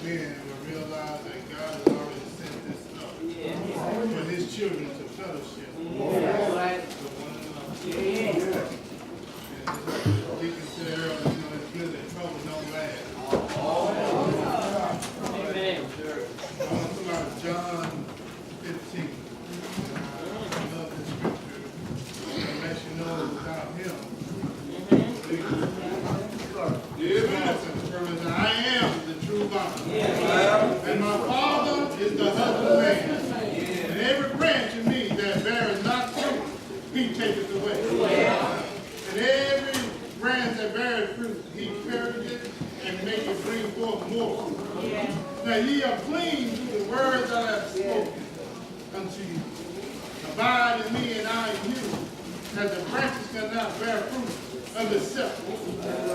in and will realize that God has already set this up for His children to fellowship with one another. And Deacon said earlier, it's good that trouble don't last. Amen. I want to come out of John 15. I love this scripture. It lets you know about Him. I am the true vine, and my Father is the husbandman. And every branch in me that beareth not fruit, He taketh away. And every branch that beareth fruit, He purgeth and maketh bring forth more fruit. Now ye are clean through the words that I have spoken unto you. Abide in me, and I in you, as the branches cannot bear fruit of itself,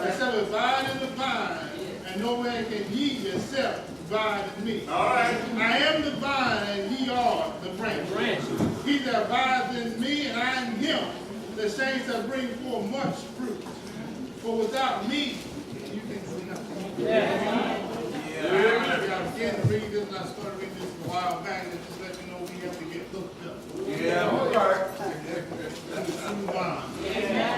except abide in the vine, and no man can ye except abide in me. All right. I am the vine, and ye are the branches. He that abides in me, and I in him, the same shall bring forth much fruit. For without me, you can do nothing. I began to read this, and I started reading this a while back, and just let you know we have to get hooked up.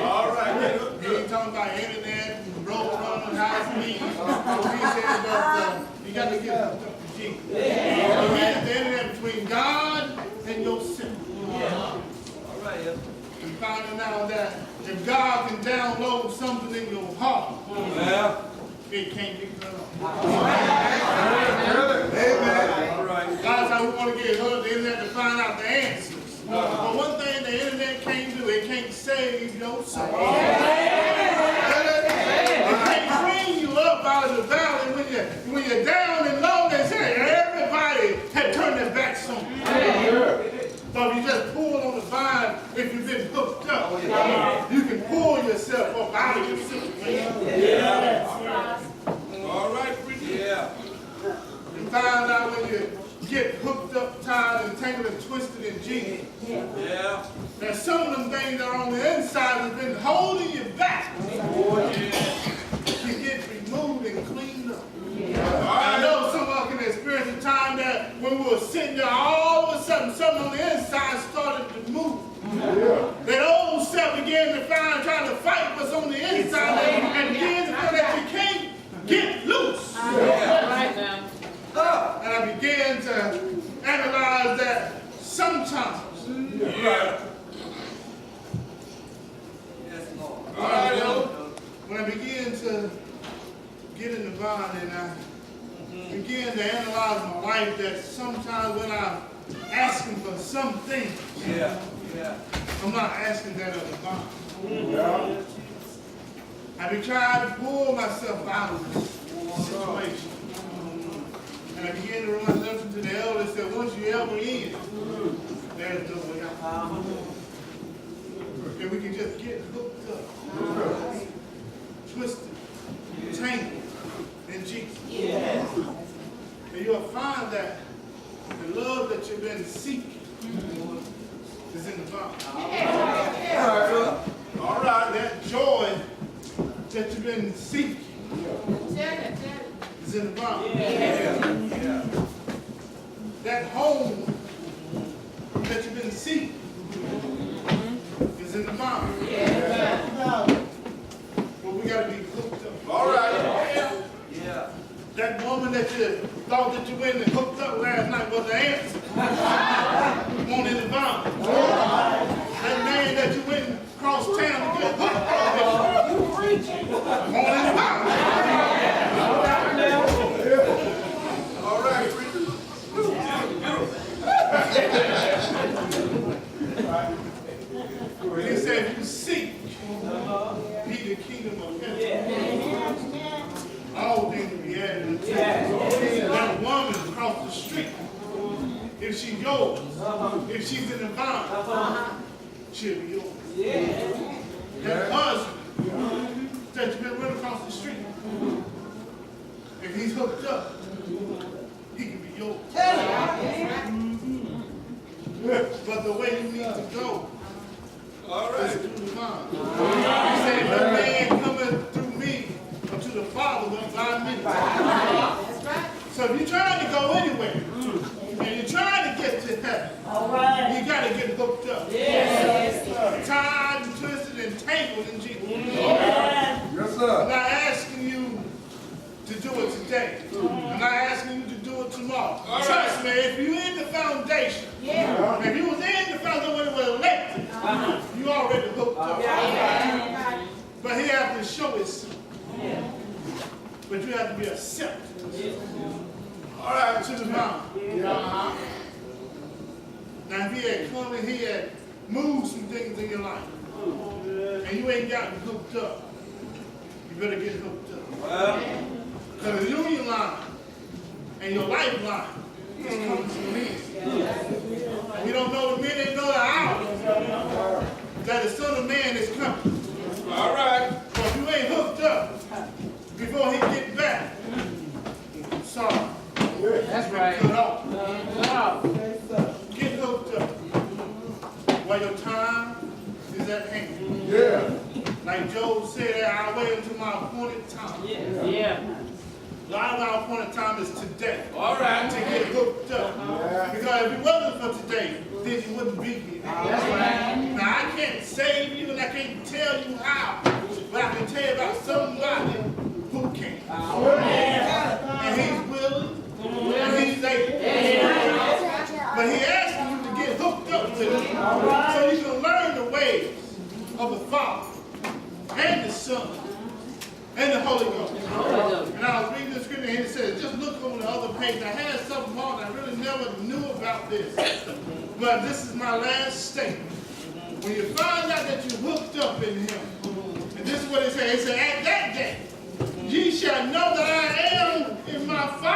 All right. He ain't talking about internet, road running, house meetings. He said, but you got to get hooked up to Jesus. You get the internet between God and yourself. All right. And finding out that if God can download something in your heart, it can't be cut off. Amen. All right. That's how we want to get hooked. The internet to find out the answers. But one thing the internet can't do, it can't save your soul. It can't bring you up out of the valley when you're down and low. They say everybody had turned their backs on you. But if you just pull on the vine, if you've been hooked up, you can pull yourself up out of your situation. All right, preacher. You find out when you get hooked up, tied, and tangled and twisted in Jesus. That some of them things that are on the inside have been holding you back. You get removed and cleaned up. I know some of us can experience a time that when we were sitting there, all of a sudden, something on the inside started to move. That old self began to trying to fight what's on the inside, and began to feel that you can't get loose. Right now. And I began to analyze that sometimes. When I began to get in the vine and I began to analyze my life, that sometimes when I'm asking for something, I'm not asking that of the vine. I be trying to pull myself out of this situation. And I began to remind them to the elders that once you ever in, there's no way out. And we can just get hooked up, twisted, tangled in Jesus. And you'll find that the love that you've been seeking is in the vine. All right, that joy that you've been seeking is in the vine. That home that you've been seeking is in the vine. But we got to be hooked up. All right. That woman that you thought that you went and hooked up last night was the answer. One in the vine. That man that you went across town to get hooked up with, one in the vine. All right. He said, if you seek be the kingdom of heaven, all things will be added unto you. That woman across the street, if she's yours, if she's in the vine, she'll be yours. That husband that you've been running across the street, if he's hooked up, he can be yours. But the way you need to go is through the vine. He said, no man coming through me unto the Father but by me. So if you're trying to go anywhere, and you're trying to get to heaven, you got to get hooked up. Tied and twisted and tangled in Jesus. Yes, sir. I'm not asking you to do it today. I'm not asking you to do it tomorrow. Trust me, if you're in the foundation, if you was in the foundation when it was elected, you already hooked up. But he has to show his. But you have to be accepted. All right, to the mountain. Now, if he had come and he had moved some things in your life, and you ain't gotten hooked up, you better get hooked up. Because the union line and your lifeline is coming to an end. We don't know the minute, know the hour that the Son of Man is coming. All right. So if you ain't hooked up before he gets back, sorry. That's right. Cut off. Get hooked up while your time is at hand. Yeah. Like Job said, I'll wait until my appointed time. Yeah. A lot of our appointed time is today. All right. To get hooked up. Because if it wasn't for today, then you wouldn't be here. That's right. Now, I can't save you and I can't tell you how, but I can tell you about somebody who can. And he's willing and he's able. But he asking you to get hooked up to him so you can learn the ways of the Father and the Son and the Holy Ghost. And I was reading the scripture and it says, just look on the other page. I had something more and I really never knew about this. But this is my last statement. When you find out that you're hooked up in him, and this is what it says. It said, at that day, ye shall know that I am in my Father.